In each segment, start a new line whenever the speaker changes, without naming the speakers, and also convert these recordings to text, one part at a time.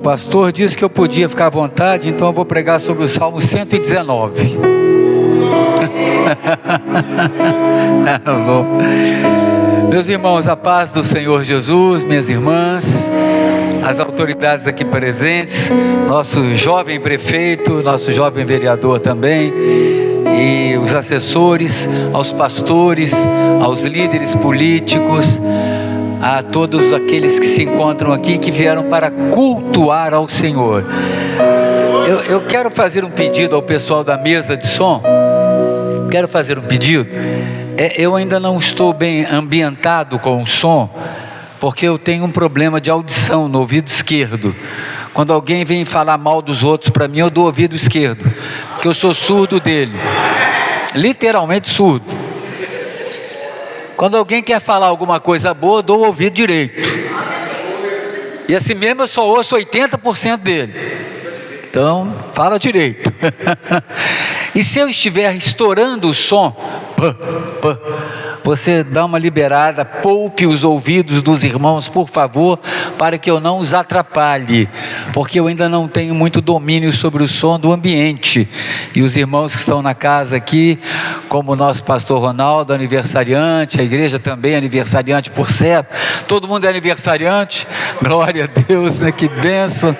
pastor disse que eu podia ficar à vontade, então eu vou pregar sobre o Salmo 119. Bom. Meus irmãos, a paz do Senhor Jesus, minhas irmãs, as autoridades aqui presentes, nosso jovem prefeito, nosso jovem vereador também, e os assessores, aos pastores, aos líderes políticos, a todos aqueles que se encontram aqui, que vieram para cultuar ao Senhor. Eu quero fazer um pedido ao pessoal da mesa de som. Quero fazer um pedido. Eu ainda não estou bem ambientado com o som, porque eu tenho um problema de audição no ouvido esquerdo. Quando alguém vem falar mal dos outros para mim, eu dou ouvido esquerdo, porque eu sou surdo dele, literalmente surdo. Quando alguém quer falar alguma coisa boa, eu dou o ouvido direito. E assim mesmo eu só ouço 80% dele. Então, fala direito. E se eu estiver estourando o som, você dá uma liberada, poupe os ouvidos dos irmãos, por favor, para que eu não os atrapalhe, porque eu ainda não tenho muito domínio sobre o som do ambiente. E os irmãos que estão na casa aqui, como o nosso pastor Ronaldo, aniversariante, a igreja também aniversariante, por certo, todo mundo é aniversariante, glória a Deus, né? Que bênção.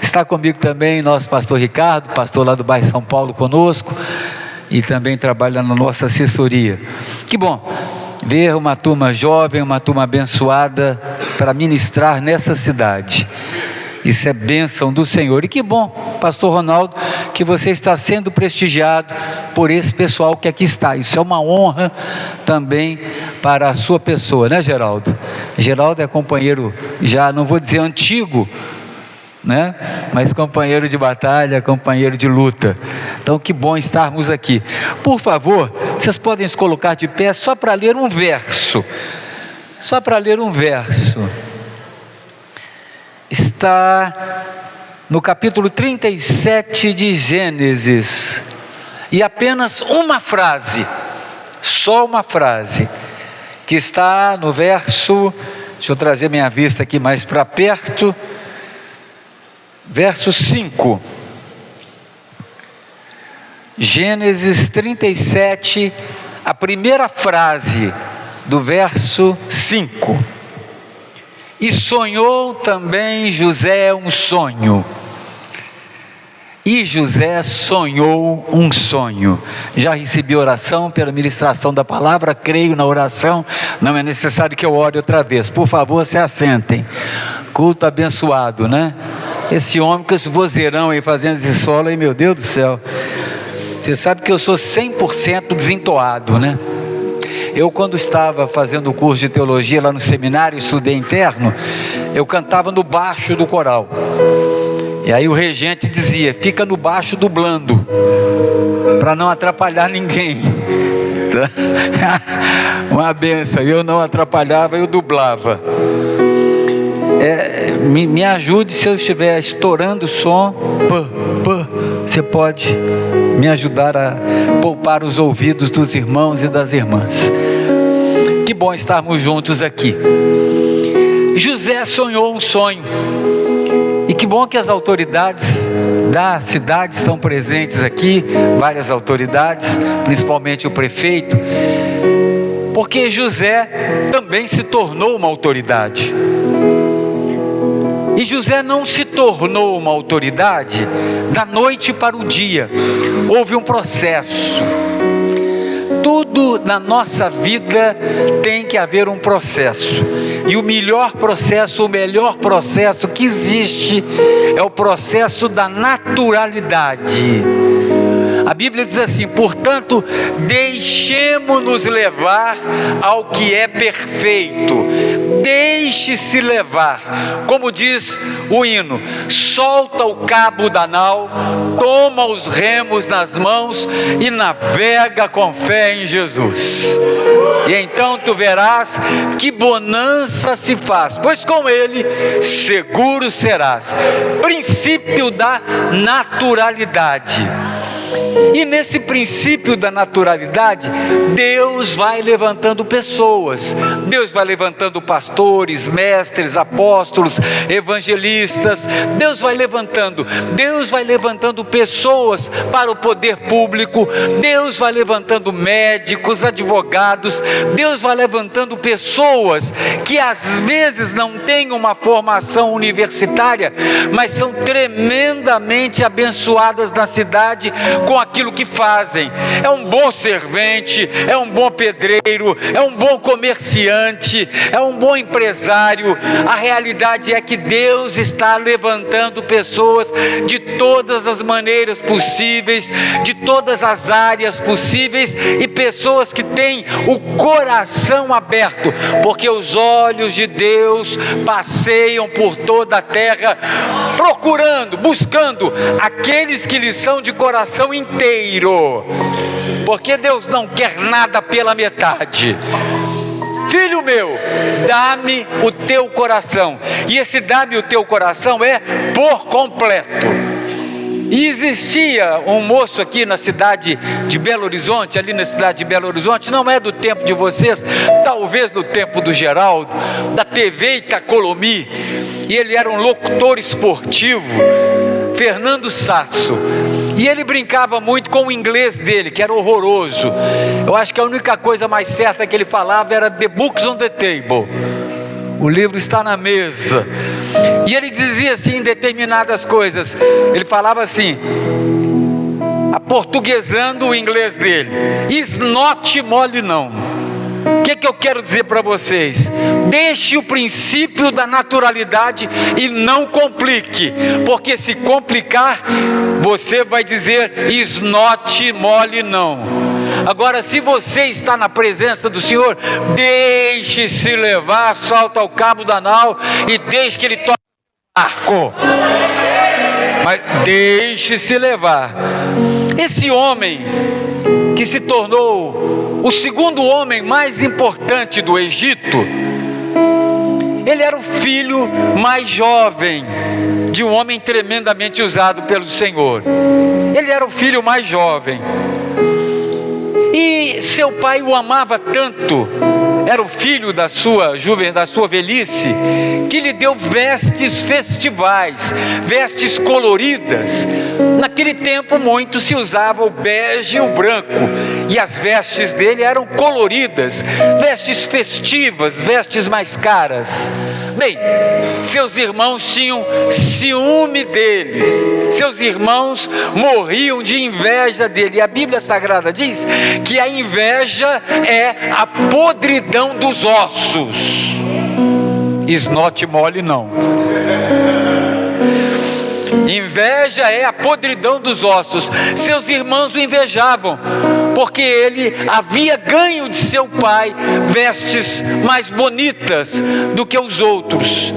Está comigo também nosso pastor Ricardo, pastor lá do bairro São Paulo conosco, e também trabalha na nossa assessoria. Que bom ver uma turma jovem, uma turma abençoada para ministrar nessa cidade. Isso é bênção do Senhor. E que bom, pastor Ronaldo, que você está sendo prestigiado por esse pessoal que aqui está. Isso é uma honra também para a sua pessoa, né, Geraldo? Geraldo é companheiro, já não vou dizer antigo, né? Mas companheiro de batalha, companheiro de luta. Então que bom estarmos aqui. Por favor, vocês podem se colocar de pé só para ler um verso. Só para ler um verso. Está no capítulo 37 de Gênesis. E apenas uma frase, só uma frase, que está no verso, deixa eu trazer minha vista aqui mais para perto, verso 5, Gênesis 37, a primeira frase do verso 5. E sonhou também José um sonho. E José sonhou um sonho. Já recebi oração pela ministração da palavra, creio na oração, não é necessário que eu ore outra vez. Por favor, se assentem. Culto abençoado, né? Esse homem com esse vozeirão aí fazendo esse solo aí, meu Deus do céu. Você sabe que eu sou 100% desentoado, né? Eu, quando estava fazendo o curso de teologia lá no seminário, estudei interno, eu cantava no baixo do coral. E aí o regente dizia, fica no baixo dublando, para não atrapalhar ninguém. Uma benção, eu não atrapalhava, eu dublava. Me ajude se eu estiver estourando o som. Você pode me ajudar a poupar os ouvidos dos irmãos e das irmãs. Que bom estarmos juntos aqui. José sonhou um sonho. E que bom que as autoridades da cidade estão presentes aqui, várias autoridades, principalmente o prefeito, porque José também se tornou uma autoridade. E José não se tornou uma autoridade da noite para o dia. Houve um processo. Tudo na nossa vida tem que haver um processo. E o melhor processo, o melhor processo que existe é o processo da naturalidade. A Bíblia diz assim, portanto, deixemo-nos levar ao que é perfeito. Deixe-se levar. Como diz o hino, solta o cabo da nau, toma os remos nas mãos e navega com fé em Jesus. E então tu verás que bonança se faz, pois com ele seguro serás. Princípio da naturalidade. E nesse princípio da naturalidade, Deus vai levantando pessoas. Deus vai levantando pastores, mestres, apóstolos, evangelistas. Deus vai levantando pessoas para o poder público. Deus vai levantando médicos, advogados. Deus vai levantando pessoas que às vezes não têm uma formação universitária, mas são tremendamente abençoadas na cidade com aquilo que fazem. É um bom servente, é um bom pedreiro, é um bom comerciante, é um bom empresário. A realidade é que Deus está levantando pessoas de todas as maneiras possíveis, de todas as áreas possíveis, e pessoas que têm o coração aberto, porque os olhos de Deus passeiam por toda a terra, procurando, buscando aqueles que lhe são de coração inteiro, porque Deus não quer nada pela metade. Filho meu, dá-me o teu coração. E esse dá-me o teu coração é por completo. E existia um moço aqui na cidade de Belo Horizonte, ali na cidade de Belo Horizonte, não é do tempo de vocês, talvez do tempo do Geraldo, da TV Itacolomi, e ele era um locutor esportivo, Fernando Sasso. E ele brincava muito com o inglês dele, que era horroroso. Eu acho que a única coisa mais certa que ele falava era "The books on the table", o livro está na mesa. E ele dizia assim determinadas coisas. Ele falava assim, aportuguesando o inglês dele: "Is not mole não". O que eu quero dizer para vocês? Deixe o princípio da naturalidade e não complique, porque se complicar, você vai dizer "is not mole não". Agora, se você está na presença do Senhor, deixe-se levar, salta ao cabo da nau e deixe que Ele toque o arco. Mas deixe-se levar. Esse homem que se tornou o segundo homem mais importante do Egito, ele era o filho mais jovem de um homem tremendamente usado pelo Senhor. Ele era o filho mais jovem. E seu pai o amava tanto, era o filho da sua velhice, que lhe deu vestes festivais, vestes coloridas. Naquele tempo muito se usava o bege e o branco, e as vestes dele eram coloridas, vestes festivas, vestes mais caras. Bem, seus irmãos tinham ciúme deles, seus irmãos morriam de inveja dele. E a Bíblia Sagrada diz que a inveja é a podridão dos ossos. Is not mole não. Inveja é a podridão dos ossos. Seus irmãos o invejavam, porque ele havia ganho de seu pai vestes mais bonitas do que os outros.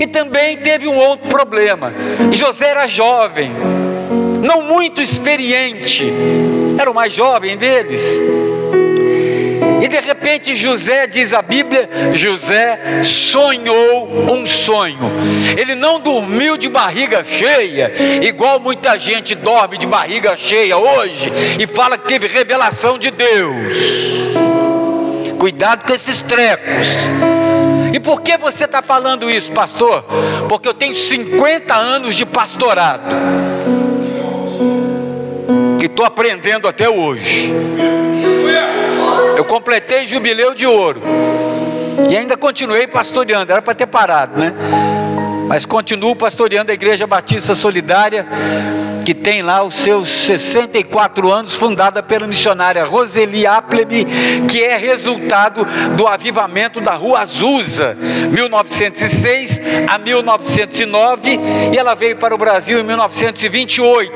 E também teve um outro problema. José era jovem, não muito experiente, era o mais jovem deles. E de repente José, diz a Bíblia, José sonhou um sonho. Ele não dormiu de barriga cheia, igual muita gente dorme de barriga cheia hoje e fala que teve revelação de Deus. Cuidado com esses trecos. E por que você está falando isso, pastor? Porque eu tenho 50 anos de pastorado e estou aprendendo até hoje. Eu completei jubileu de ouro e ainda continuei pastoreando. Era para ter parado, né? Mas continuo pastoreando a Igreja Batista Solidária, que tem lá os seus 64 anos, fundada pela missionária Roseli Appleby, que é resultado do avivamento da Rua Azusa, 1906 a 1909, e ela veio para o Brasil em 1928.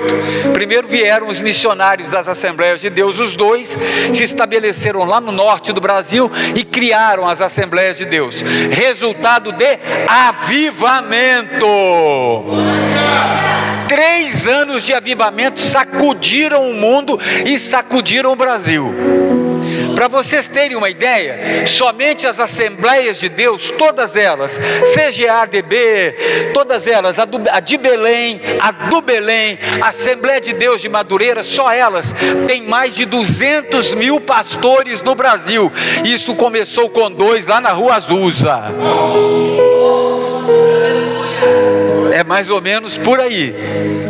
Primeiro vieram os missionários das Assembleias de Deus, os dois se estabeleceram lá no norte do Brasil e criaram as Assembleias de Deus, resultado de avivamento. 3 anos de avivamento sacudiram o mundo e sacudiram o Brasil. Para vocês terem uma ideia, somente as Assembleias de Deus, todas elas, CGADB, todas elas, a de Belém, a do Belém, a Assembleia de Deus de Madureira, só elas têm mais de 200 mil pastores no Brasil. Isso começou com 2 lá na Rua Azusa. É mais ou menos por aí.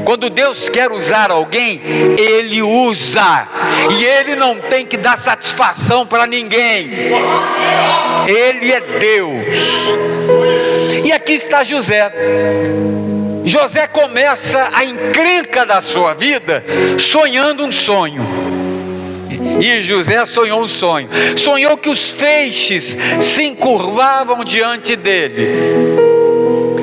Quando Deus quer usar alguém, Ele usa, e Ele não tem que dar satisfação para ninguém. Ele é Deus. E aqui está José. José começa a encrenca da sua vida sonhando um sonho. E José sonhou um sonho. Sonhou que os feixes se encurvavam diante dele.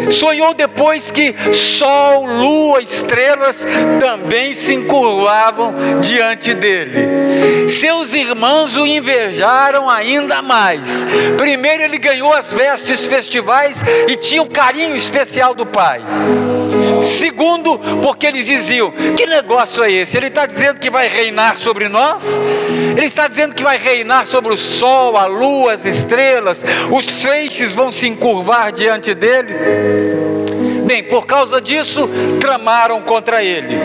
Sonhou depois que sol, lua, estrelas também se encurvavam diante dele. Seus irmãos o invejaram ainda mais. Primeiro, ele ganhou as vestes festivais e tinha o carinho especial do pai. Segundo, porque eles diziam: que negócio é esse? Ele está dizendo que vai reinar sobre nós? Ele está dizendo que vai reinar sobre o sol, a lua, as estrelas, os feixes vão se encurvar diante dele? Bem, por causa disso, tramaram contra ele.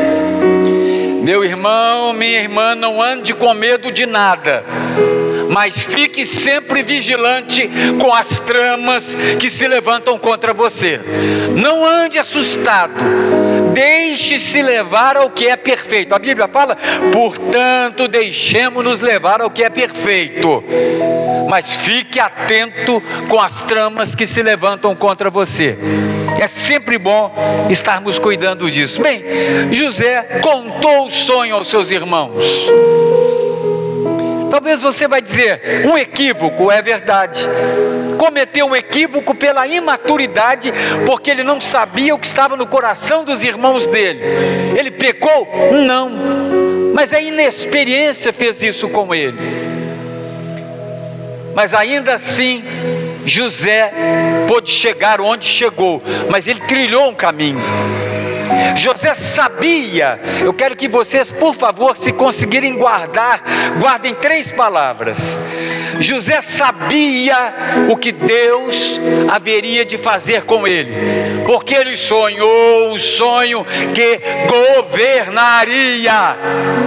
Meu irmão, minha irmã, não ande com medo de nada, mas fique sempre vigilante com as tramas que se levantam contra você. Não ande assustado, deixe-se levar ao que é perfeito. A Bíblia fala: portanto, deixemos-nos levar ao que é perfeito. Mas fique atento com as tramas que se levantam contra você. É sempre bom estarmos cuidando disso. Bem, José contou o sonho aos seus irmãos. Talvez você vai dizer: um equívoco, é verdade. Cometeu um equívoco pela imaturidade, porque ele não sabia o que estava no coração dos irmãos dele. Ele pecou? Não, mas a inexperiência fez isso com ele. Mas ainda assim, José pôde chegar onde chegou, mas ele trilhou um caminho. José sabia. Eu quero que vocês, por favor, se conseguirem guardem 3 palavras. José sabia o que Deus haveria de fazer com ele, porque ele sonhou um sonho que governaria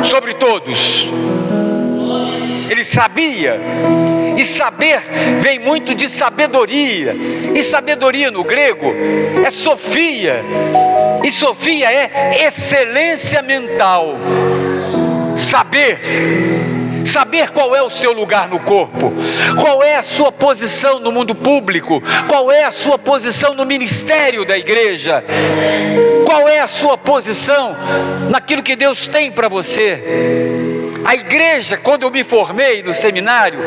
sobre todos. Ele sabia. E saber vem muito de sabedoria. E sabedoria no grego é sofia. E sofia é excelência mental. Saber qual é o seu lugar no corpo, qual é a sua posição no mundo público, qual é a sua posição no ministério da igreja, qual é a sua posição naquilo que Deus tem para você. A igreja, quando eu me formei no seminário,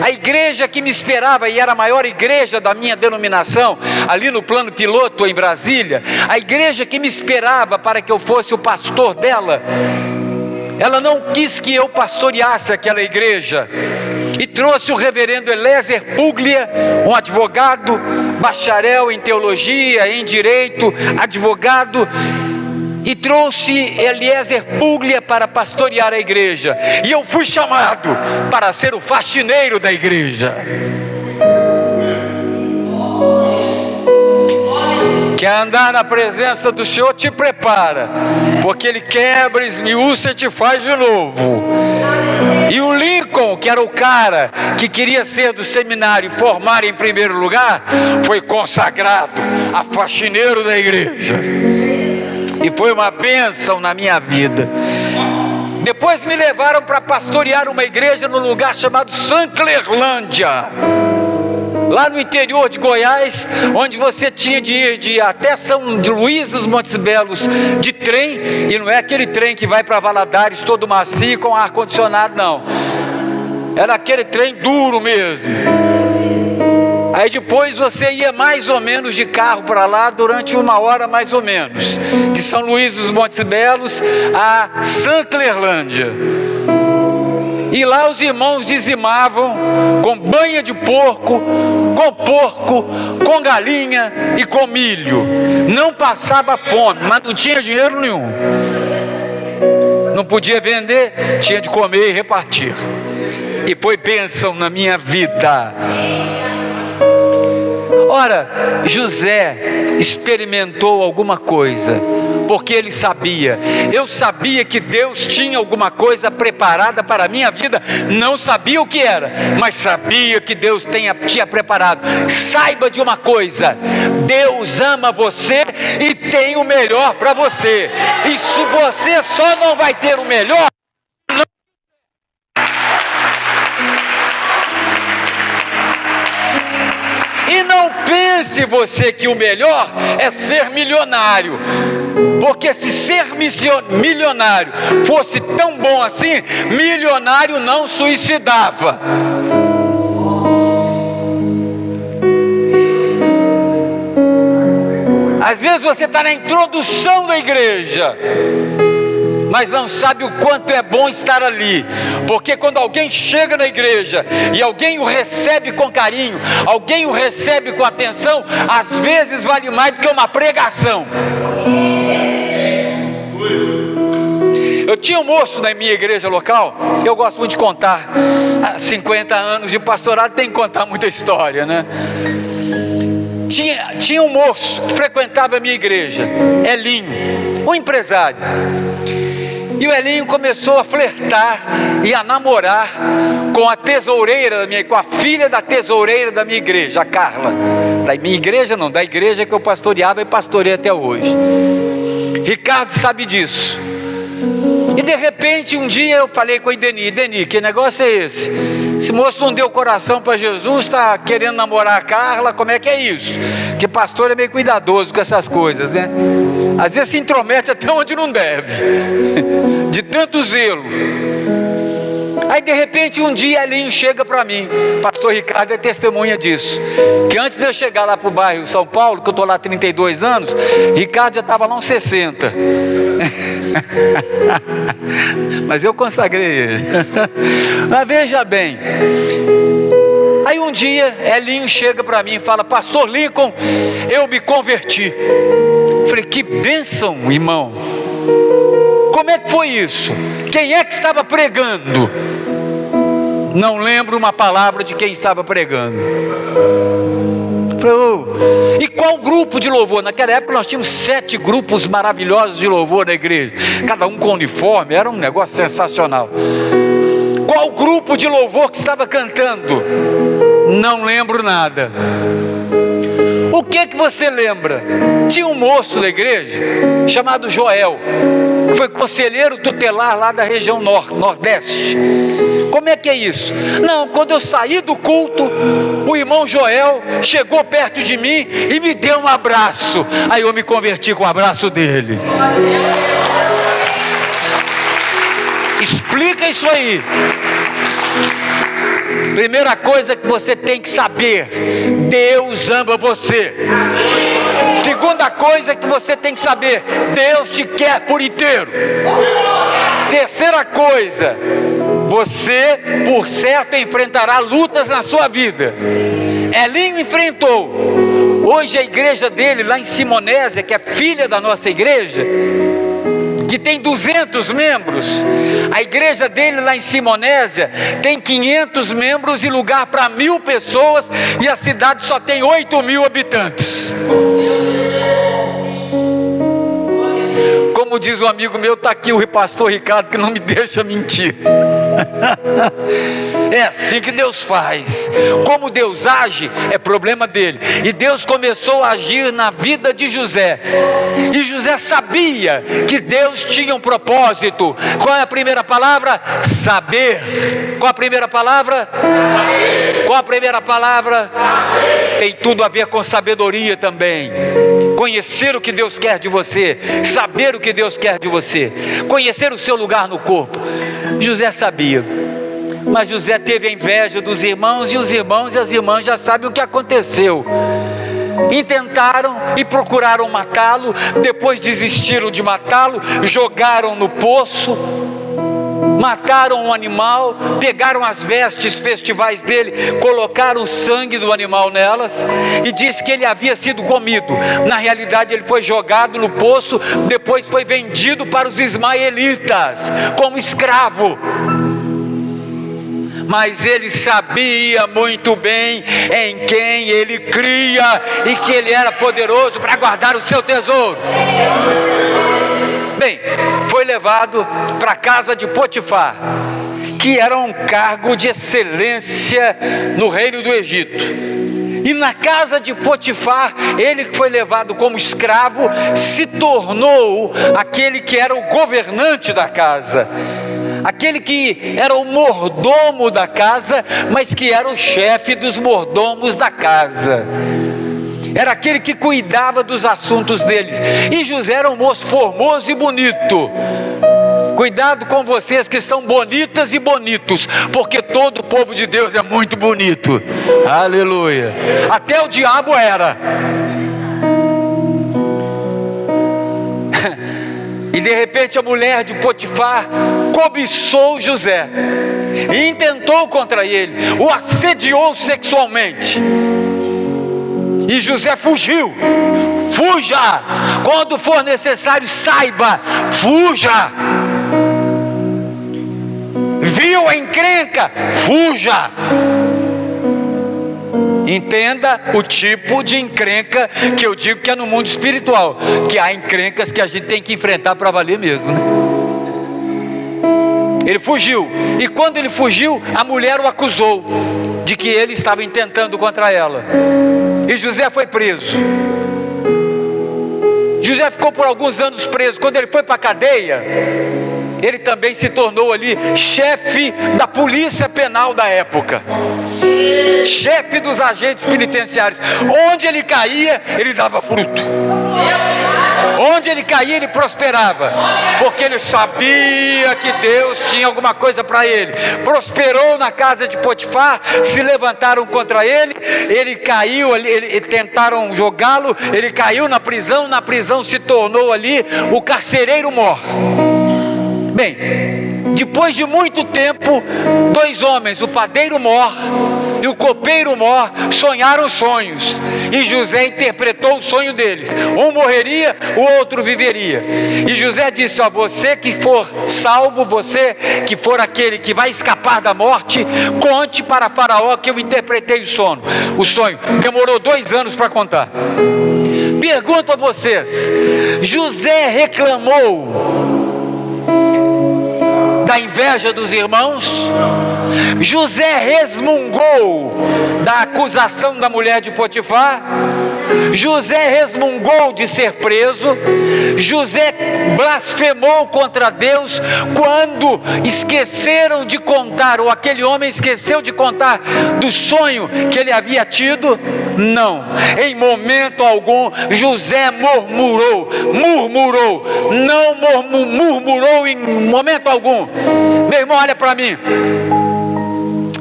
a igreja que me esperava, e era a maior igreja da minha denominação, ali no Plano Piloto em Brasília, a igreja que me esperava para que eu fosse o pastor dela, ela não quis que eu pastoreasse aquela igreja, e trouxe o reverendo Eliezer Puglia, um advogado, bacharel em teologia, em direito, advogado, e trouxe Eliezer Puglia para pastorear a igreja, e eu fui chamado para ser o faxineiro da igreja. Quer andar na presença do Senhor, te prepara, porque Ele quebra, esmiuça e te faz de novo. E o Lincoln, que era o cara que queria ser do seminário e formar em primeiro lugar, foi consagrado a faxineiro da igreja. E foi uma bênção na minha vida. Depois me levaram para pastorear uma igreja num lugar chamado Sanclerlândia, lá no interior de Goiás, onde você tinha de ir até São Luís dos Montes Belos de trem, e não é aquele trem que vai para Valadares todo macio com ar-condicionado, não. Era aquele trem duro mesmo. Aí depois você ia mais ou menos de carro para lá durante 1 hora mais ou menos, de São Luís dos Montes Belos a Sanclerlândia. E lá os irmãos dizimavam com banha de porco, com galinha e com milho. Não passava fome, mas não tinha dinheiro nenhum. Não podia vender, tinha de comer e repartir. e foi bênção na minha vida. Ora, José experimentou alguma coisa, porque ele sabia, eu sabia que Deus tinha alguma coisa preparada para a minha vida, não sabia o que era, mas sabia que Deus tinha preparado. Saiba de uma coisa: Deus ama você e tem o melhor para você, e se você só não vai ter o melhor, e não pense você que o melhor é ser milionário, porque se ser milionário fosse tão bom assim, milionário não suicidava. Às vezes você está na introdução da igreja, mas não sabe o quanto é bom estar ali, porque quando alguém chega na igreja e alguém o recebe com carinho, alguém o recebe com atenção, às vezes vale mais do que uma pregação. Eu tinha um moço na minha igreja local, eu gosto muito de contar, há 50 anos de pastorado tem que contar muita história, né? Tinha um moço que frequentava a minha igreja, Elinho, um empresário. E o Elinho começou a flertar e a namorar com a tesoureira com a filha da tesoureira da minha igreja, a Carla. Da minha igreja não, da igreja que eu pastoreava e pastorei até hoje. Ricardo sabe disso. E de repente um dia eu falei com a Ideni, que negócio é esse? Esse moço não deu coração para Jesus, está querendo namorar a Carla, como é que é isso? Porque pastor é meio cuidadoso com essas coisas, né? Às vezes se intromete até onde não deve, de tanto zelo. Aí de repente um dia Elinho chega para mim, pastor Ricardo é testemunha disso, que antes de eu chegar lá para o bairro São Paulo, que eu estou lá há 32 anos, Ricardo já estava lá uns 60, mas eu consagrei ele. Mas veja bem, aí um dia Elinho chega para mim e fala: pastor Lincoln, eu me converti. Falei: que bênção, irmão, como é que foi isso? Quem é que estava pregando? Não lembro uma palavra de quem estava pregando. Falei: oh. E qual grupo de louvor? Naquela época nós tínhamos 7 grupos maravilhosos de louvor na igreja, cada um com uniforme, era um negócio sensacional. Qual grupo de louvor que estava cantando? Não lembro nada. O que você lembra? Tinha um moço da igreja chamado Joel, que foi conselheiro tutelar lá da região nordeste. Como é que é isso? Não, quando eu saí do culto, o irmão Joel chegou perto de mim e me deu um abraço. Aí eu me converti com o abraço dele. Explica isso aí. Primeira coisa que você tem que saber: Deus ama você. Segunda coisa que você tem que saber: Deus te quer por inteiro. Terceira coisa: você, por certo, enfrentará lutas na sua vida. Elinho enfrentou. Hoje a igreja dele lá em Simonésia, que é filha da nossa igreja, que tem 200 membros, a igreja dele lá em Simonésia tem 500 membros e lugar para 1000 pessoas, e a cidade só tem 8.000 habitantes. Como diz um amigo meu, está aqui o pastor Ricardo, que não me deixa mentir. É assim que Deus faz. Como Deus age é problema dele. E Deus começou a agir na vida de José. E José sabia que Deus tinha um propósito. Qual é a primeira palavra? Saber. Qual a primeira palavra? Saber. Qual a primeira palavra? Saber. Tem tudo a ver com sabedoria também. Conhecer o que Deus quer de você, saber o que Deus quer de você, conhecer o seu lugar no corpo. José sabia, mas José teve a inveja dos irmãos, e os irmãos e as irmãs já sabem o que aconteceu. Intentaram e procuraram matá-lo, depois desistiram de matá-lo, jogaram no poço, mataram um animal, pegaram as vestes festivais dele, colocaram o sangue do animal nelas, e disse que ele havia sido comido. Na realidade ele foi jogado no poço, depois foi vendido para os ismaelitas como escravo. mas ele sabia muito bem em quem ele cria e que ele era poderoso para guardar o seu tesouro. Bem, foi levado para a casa de Potifar, que era um cargo de excelência no reino do Egito. E na casa de Potifar, ele que foi levado como escravo, se tornou aquele que era o governante da casa, aquele que era o mordomo da casa, mas que era o chefe dos mordomos da casa. Era aquele que cuidava dos assuntos deles. E José era um moço formoso e bonito. Cuidado com vocês que são bonitas e bonitos, porque todo o povo de Deus é muito bonito. Aleluia. Até o diabo era. E de repente a mulher de Potifar cobiçou José e intentou contra ele, o assediou sexualmente. E José fugiu. Fuja! Quando for necessário, saiba, fuja! Viu a encrenca? Fuja! Entenda o tipo de encrenca que eu digo que é no mundo espiritual, que há encrencas que a gente tem que enfrentar para valer mesmo, né? Ele fugiu, e quando ele fugiu, a mulher o acusou de que ele estava intentando contra ela, e José foi preso. José ficou por alguns anos preso. Quando ele foi para a cadeia, ele também se tornou ali chefe da polícia penal da época, chefe dos agentes penitenciários. Onde ele caía, ele dava fruto. Onde ele caía, ele prosperava, porque ele sabia que Deus tinha alguma coisa para ele. Prosperou na casa de Potifar, se levantaram contra ele, ele caiu ali, tentaram jogá-lo, ele caiu na prisão se tornou ali o carcereiro mor. Bem, depois de muito tempo, dois homens, o padeiro mor e o copeiro mor, sonharam sonhos, e José interpretou o sonho deles. Um morreria, o outro viveria. E José disse: ó, você que for salvo, você que for aquele que vai escapar da morte, conte para Faraó que eu interpretei o sonho. Demorou 2 anos para contar. Pergunto a vocês: José reclamou da inveja dos irmãos? José resmungou da acusação da mulher de Potifar? José resmungou de ser preso? José blasfemou contra Deus quando esqueceram de contar, ou aquele homem esqueceu de contar do sonho que ele havia tido? Não, em momento algum José murmurou, não murmurou em momento algum. Meu irmão, olha para mim: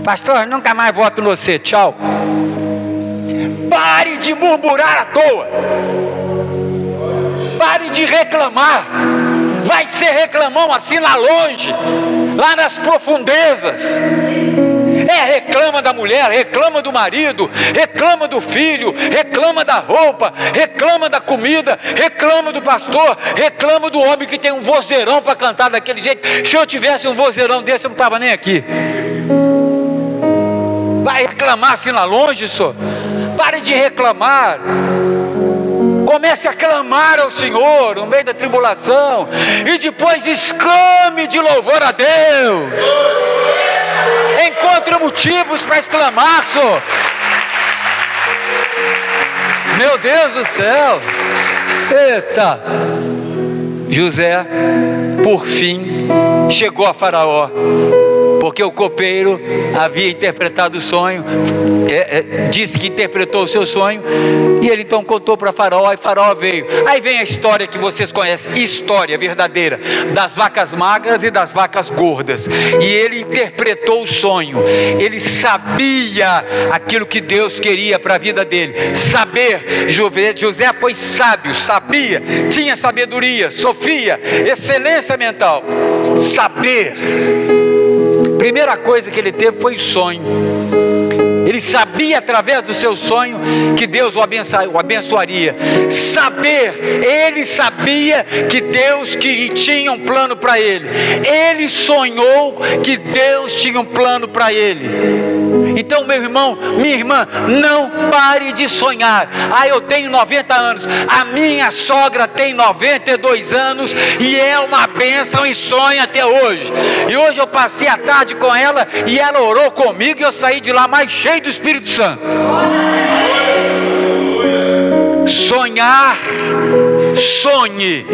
pastor, nunca mais voto no você, tchau. Pare de murmurar à toa, pare de reclamar. Vai ser reclamão assim lá longe, lá nas profundezas. Reclama da mulher, reclama do marido, reclama do filho, reclama da roupa, reclama da comida, reclama do pastor, reclama do homem que tem um vozeirão para cantar daquele jeito. Se eu tivesse um vozeirão desse, eu não estava nem aqui. Vai reclamar assim lá longe, senhor? Pare de reclamar. Comece a clamar ao Senhor no meio da tribulação, e depois exclame de louvor a Deus. Encontre motivos para exclamar, senhor. Meu Deus do céu. Eita. José, por fim, chegou a Faraó, porque o copeiro havia interpretado o sonho, disse que interpretou o seu sonho, e ele então contou para Faraó, e Faraó veio. Aí vem a história que vocês conhecem, história verdadeira, das vacas magras e das vacas gordas, e ele interpretou o sonho. Ele sabia aquilo que Deus queria para a vida dele. Saber, José foi sábio, sabia, tinha sabedoria, sofia, excelência mental. Saber. Primeira coisa que ele teve foi sonho. Ele sabia através do seu sonho que Deus o abençoaria. Ele sabia que Deus tinha um plano para ele. Ele sonhou que Deus tinha um plano para ele. Então, meu irmão, minha irmã, não pare de sonhar. Eu tenho 90 anos, a minha sogra tem 92 anos e é uma bênção e sonha até hoje. E hoje eu passei a tarde com ela e ela orou comigo e eu saí de lá mais cheio do Espírito Santo. Sonhar, sonhe.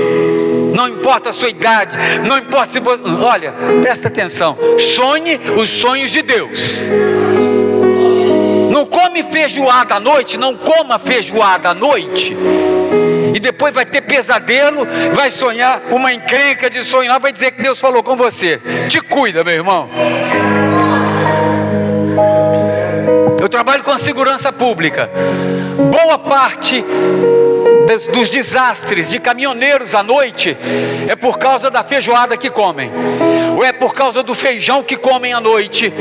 Não importa a sua idade, não importa se você... Olha, presta atenção. Sonhe os sonhos de Deus. Não come feijoada à noite, não coma feijoada à noite. E depois vai ter pesadelo, vai sonhar uma encrenca de sonhar, vai dizer que Deus falou com você. Te cuida, meu irmão. Eu trabalho com segurança pública. Boa parte dos desastres de caminhoneiros à noite é por causa da feijoada que comem, ou é por causa do feijão que comem à noite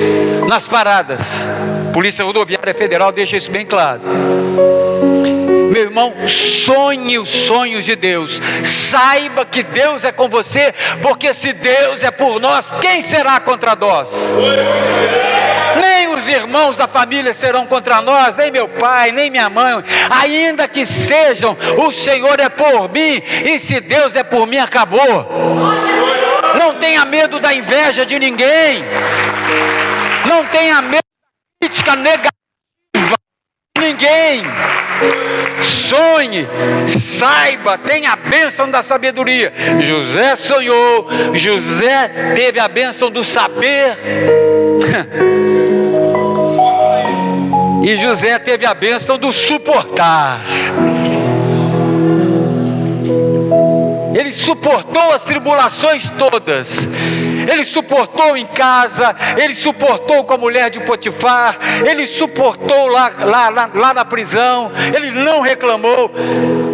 nas paradas. Polícia Rodoviária Federal deixa isso bem claro. Meu irmão, sonhe os sonhos de Deus. Saiba que Deus é com você, porque se Deus é por nós, quem será contra nós? Nem os irmãos da família serão contra nós, nem meu pai, nem minha mãe. Ainda que sejam, o Senhor é por mim, e se Deus é por mim, acabou. Não tenha medo da inveja de ninguém. Não tenha medo da crítica negativa de ninguém. Sonhe, saiba, tenha a bênção da sabedoria. José sonhou, José teve a bênção do saber. E José teve a bênção do suportar. Ele suportou as tribulações todas. Ele suportou em casa, ele suportou com a mulher de Potifar, ele suportou lá na prisão, ele não reclamou.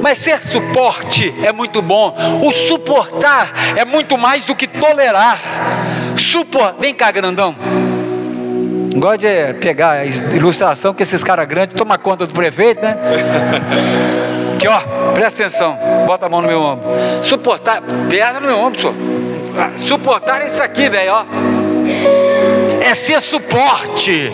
Mas ser suporte é muito bom. O suportar é muito mais do que tolerar. Vem cá, grandão. Gosto de pegar a ilustração que esses caras grandes tomam conta do prefeito, né? Aqui, ó, presta atenção. Bota a mão no meu ombro. Suportar, pesa no meu ombro, senhor. Suportar é isso aqui, velho, ó. É ser suporte.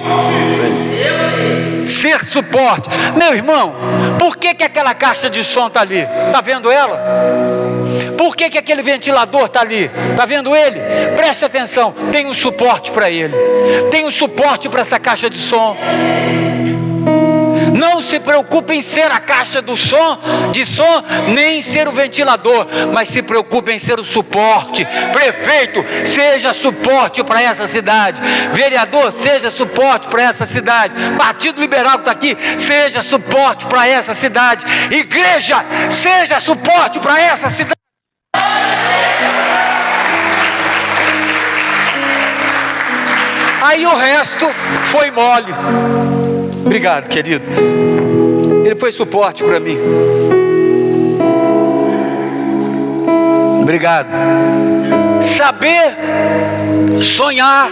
Ser suporte. Meu irmão, por que aquela caixa de som está ali? Está vendo ela? Por que aquele ventilador está ali? Está vendo ele? Preste atenção, tem um suporte para ele. Tem um suporte para essa caixa de som. Não se preocupe em ser a caixa de som, nem em ser o ventilador, mas se preocupe em ser o suporte. Prefeito, seja suporte para essa cidade. Vereador, seja suporte para essa cidade. Partido Liberal que está aqui, seja suporte para essa cidade. Igreja, seja suporte para essa cidade. Aí o resto foi mole. Obrigado, querido. Ele foi suporte para mim. Obrigado. Saber, sonhar,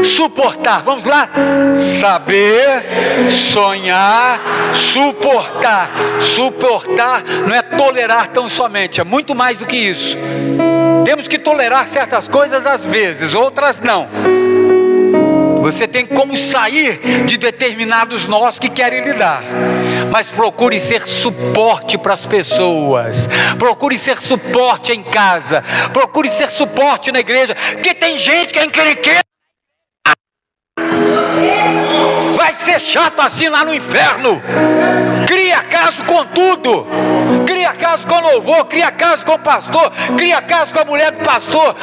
suportar. Vamos lá? Saber, sonhar, suportar. Suportar não é tolerar tão somente, é muito mais do que isso. Temos que tolerar certas coisas às vezes, outras não. Você tem como sair de determinados nós que querem lhe dar. Mas procure ser suporte para as pessoas. Procure ser suporte em casa. Procure ser suporte na igreja. Porque tem gente que é encrenqueira. Vai ser chato assim lá no inferno. Cria caso com tudo. Cria caso com louvor. Cria caso com o pastor. Cria caso com a mulher do pastor.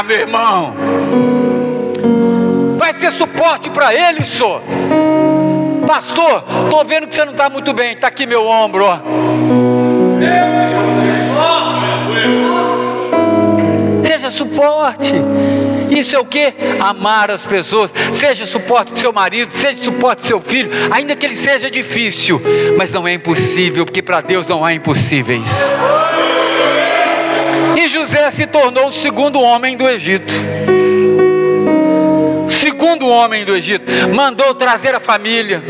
Meu irmão, vai ser suporte para ele, senhor. Pastor, estou vendo que você não está muito bem. Está aqui meu ombro, ó. Seja suporte. Isso é o que? Amar as pessoas. Seja suporte do seu marido, seja suporte do seu filho, ainda que ele seja difícil, mas não é impossível, porque para Deus não há impossíveis. E José se tornou o segundo homem do Egito. Segundo homem do Egito. mandou trazer a família,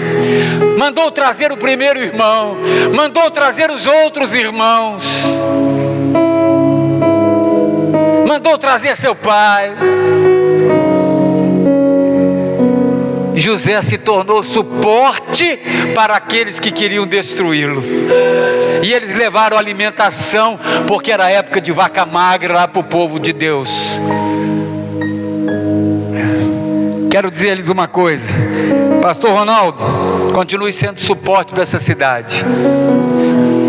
mandou trazer o primeiro irmão, mandou trazer os outros irmãos, mandou trazer seu pai. José se tornou suporte para aqueles que queriam destruí-lo, e eles levaram alimentação, porque era época de vaca magra lá para o povo de Deus. Quero dizer-lhes uma coisa, pastor Ronaldo, continue sendo suporte para essa cidade.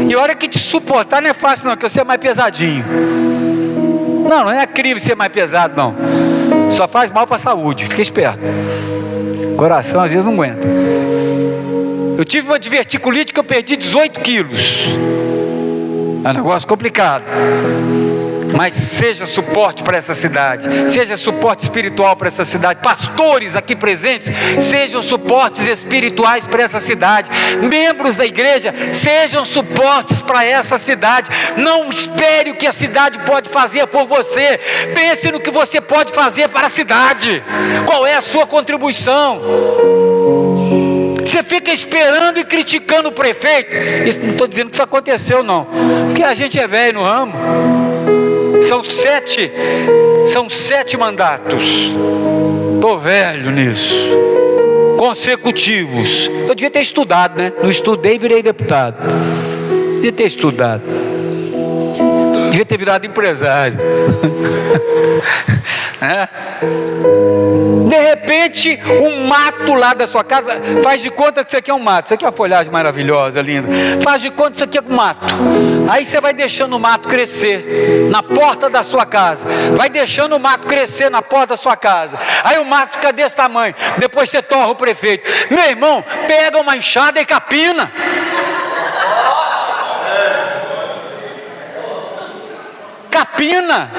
E olha que te suportar não é fácil não, que você é mais pesadinho. Não é crime ser mais pesado não, só faz mal para a saúde, fica esperto. Coração às vezes não aguenta. Eu tive uma diverticulite que eu perdi 18 quilos. É um negócio complicado. Mas seja suporte para essa cidade, seja suporte espiritual para essa cidade. Pastores aqui presentes, sejam suportes espirituais para essa cidade. Membros da igreja, sejam suportes para essa cidade. Não espere o que a cidade pode fazer por você, pense no que você pode fazer para a cidade. Qual é a sua contribuição? Você fica esperando e criticando o prefeito. Isso, não estou dizendo que isso aconteceu não, porque a gente é velho no ramo. São sete mandatos. Estou velho nisso, consecutivos. Eu devia ter estudado, né? Não estudei e virei deputado. Devia ter estudado. Devia ter virado empresário. De repente, um mato lá da sua casa, faz de conta que isso aqui é um mato. Isso aqui é uma folhagem maravilhosa, linda. Faz de conta que isso aqui é um mato. Aí você vai deixando o mato crescer na porta da sua casa. Vai deixando o mato crescer na porta da sua casa. Aí o mato fica desse tamanho. Depois você torra o prefeito. Meu irmão, pega uma enxada e capina. Capina.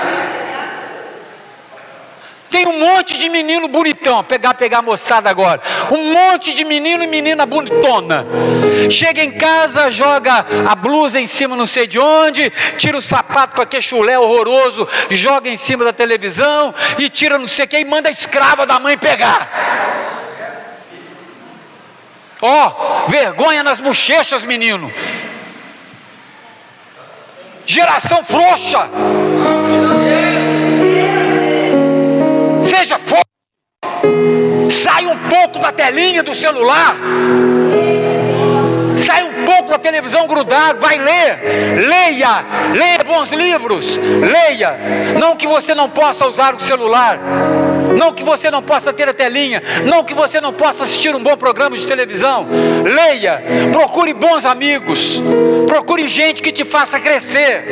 Tem um monte de menino bonitão, pegar a moçada agora, um monte de menino e menina bonitona, chega em casa, joga a blusa em cima não sei de onde, tira o sapato com aquele chulé horroroso, joga em cima da televisão, e tira não sei o que, e manda a escrava da mãe pegar. Vergonha nas bochechas, menino. Geração frouxa. Seja forte. Sai um pouco da telinha do celular. Sai um pouco da televisão grudado. Vai ler. Leia bons livros. Leia. Não que você não possa usar o celular. Não que você não possa ter a telinha. Não que você não possa assistir um bom programa de televisão. Leia. Procure bons amigos. Procure gente que te faça crescer.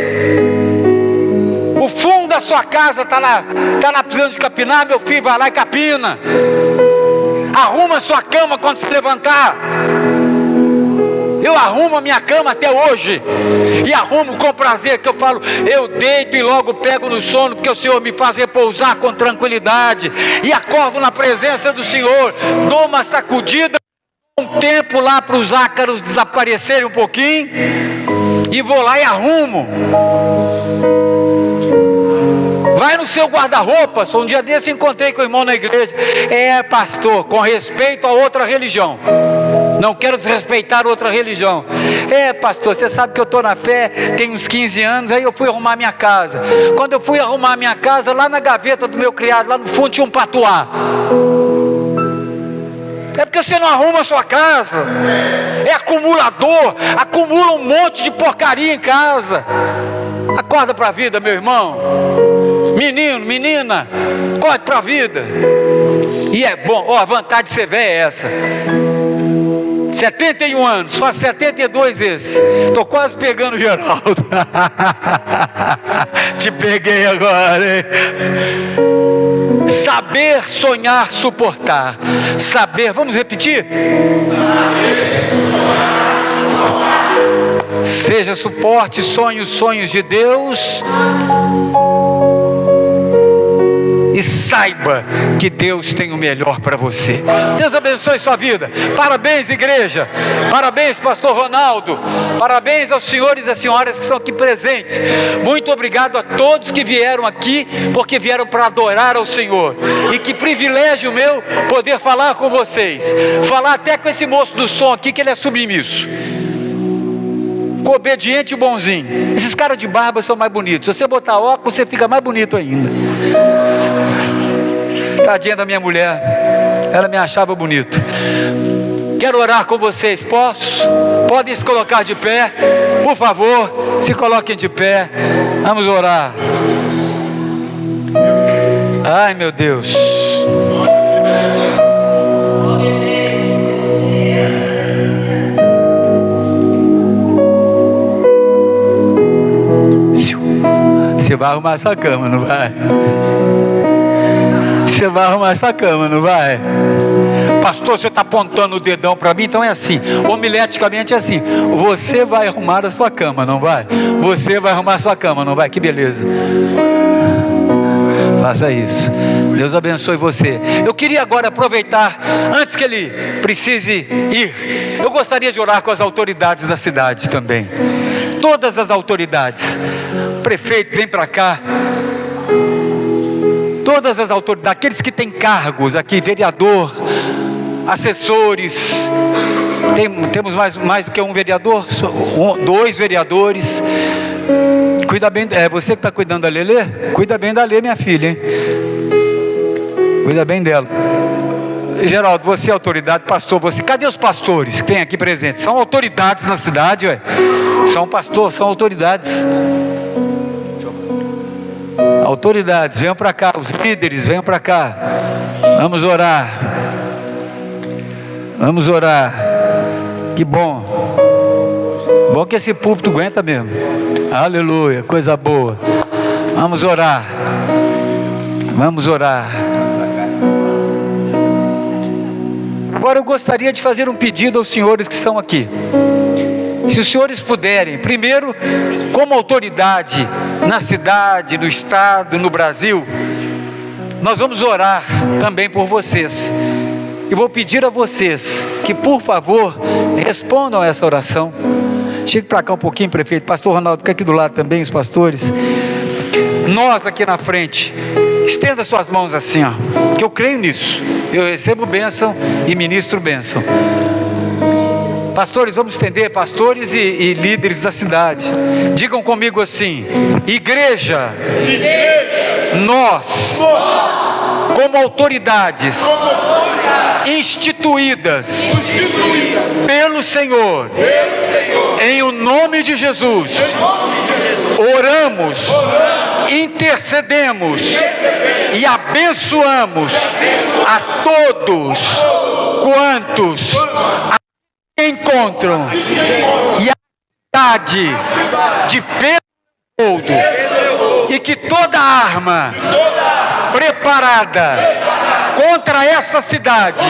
O fundo da sua casa está lá precisando de capinar, meu filho, vai lá e capina. Arruma a sua cama quando se levantar. Eu arrumo a minha cama até hoje, e arrumo com prazer, que eu falo, eu deito e logo pego no sono, porque o Senhor me faz repousar com tranquilidade, e acordo na presença do Senhor, dou uma sacudida, um tempo lá para os ácaros desaparecerem um pouquinho, e vou lá e arrumo. Vai no seu guarda-roupa. Um dia desse encontrei com o irmão na igreja. Pastor, com respeito a outra religião, não quero desrespeitar outra religião. Pastor, você sabe que eu estou na fé, tem uns 15 anos. Aí eu fui arrumar minha casa. Quando eu fui arrumar minha casa, lá na gaveta do meu criado, lá no fundo tinha um patuá. É porque você não arruma a sua casa. É acumulador, acumula um monte de porcaria em casa. Acorda para a vida, meu irmão. Menino, menina, acorde para a vida. E é bom, a vantagem de ser velho é essa. 71 anos, só 72 esse. Estou quase pegando o Geraldo. Te peguei agora, hein? Saber, sonhar, suportar. Saber, vamos repetir? Saber, sonhar, suportar. Seja suporte, sonhos de Deus. e saiba que Deus tem o melhor para você. Deus abençoe sua vida. Parabéns, igreja. Parabéns, pastor Ronaldo. Parabéns aos senhores e às senhoras que estão aqui presentes. Muito obrigado a todos que vieram aqui, porque vieram para adorar ao Senhor. E que privilégio meu poder falar com vocês. Falar até com esse moço do som aqui, que ele é submisso, obediente e bonzinho. Esses caras de barba são mais bonitos. Se você botar óculos, você fica mais bonito ainda. Tadinha da minha mulher, ela me achava bonito. Quero orar com vocês, posso? Podem se colocar de pé, por favor, se coloquem de pé. Vamos orar. Ai, meu Deus. Você vai arrumar sua cama, não vai? Você vai arrumar sua cama, não vai? Pastor, você está apontando o dedão para mim, então é assim, homileticamente é assim: você vai arrumar a sua cama, não vai? Você vai arrumar a sua cama, não vai? Que beleza. Faça isso. Deus abençoe você. Eu queria agora aproveitar, antes que ele precise ir, eu gostaria de orar com as autoridades da cidade também. Todas as autoridades. Prefeito, vem para cá. Todas as autoridades, aqueles que têm cargos aqui, vereador, assessores. Temos mais do que um vereador? 2 vereadores. Cuida bem, você que está cuidando da Lelê? Cuida bem da Lelê, minha filha, hein? Cuida bem dela. Geraldo, você é autoridade, pastor, você. Cadê os pastores que tem aqui presentes? São autoridades na cidade, ué. São pastores, são autoridades. Autoridades, venham para cá. Os líderes, venham para cá. Vamos orar. Vamos orar. Que bom. Bom que esse púlpito aguenta mesmo. Aleluia, coisa boa. Vamos orar. Vamos orar. Agora eu gostaria de fazer um pedido aos senhores que estão aqui. Se os senhores puderem, primeiro, como autoridade na cidade, no estado, no Brasil, nós vamos orar também por vocês. E vou pedir a vocês que, por favor, respondam a essa oração. Chegue para cá um pouquinho, prefeito. Pastor Ronaldo, fica aqui do lado também, os pastores. Nós aqui na frente, estenda suas mãos assim, ó, que eu creio nisso. Eu recebo bênção e ministro bênção. Pastores, vamos estender, pastores e líderes da cidade. Digam comigo assim: igreja, nós, como autoridades instituídas pelo Senhor, em o nome de Jesus, oramos, intercedemos e abençoamos a todos quantos encontram e a cidade de Pedro e que toda arma preparada contra esta cidade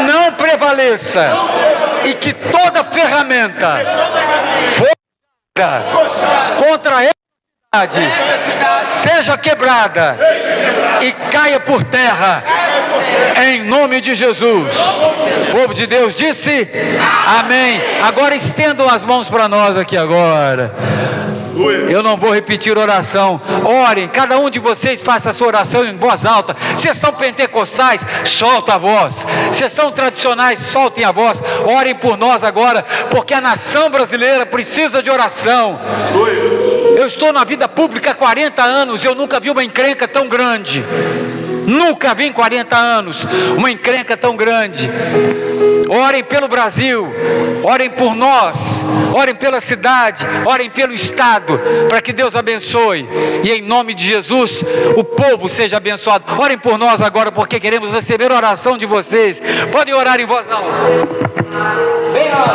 não prevaleça e que toda ferramenta forjada contra esta cidade seja quebrada e caia por terra em nome de Jesus. O povo de Deus disse amém. Agora estendam as mãos para nós aqui agora. Eu não vou repetir oração. Orem, cada um de vocês faça a sua oração em voz alta. Vocês são pentecostais, solta a voz. Vocês são tradicionais, soltem a voz. Orem por nós agora, porque a nação brasileira precisa de oração. Eu estou na vida pública há 40 anos e eu nunca vi uma encrenca tão grande. Nunca vi em 40 anos uma encrenca tão grande. Orem pelo Brasil, orem por nós, orem pela cidade, orem pelo estado, para que Deus abençoe e em nome de Jesus o povo seja abençoado. Orem por nós agora, porque queremos receber a oração de vocês. Podem orar em voz alta. Venha.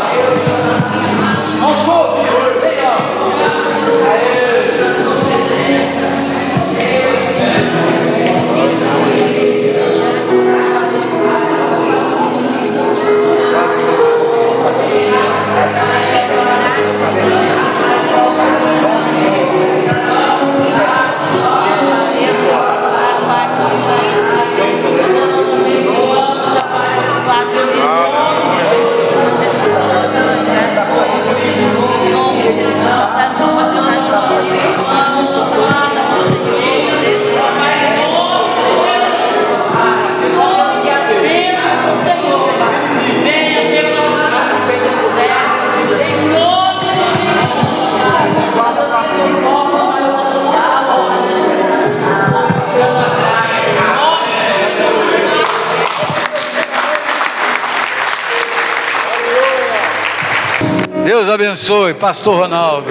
Deus abençoe, Pastor Ronaldo.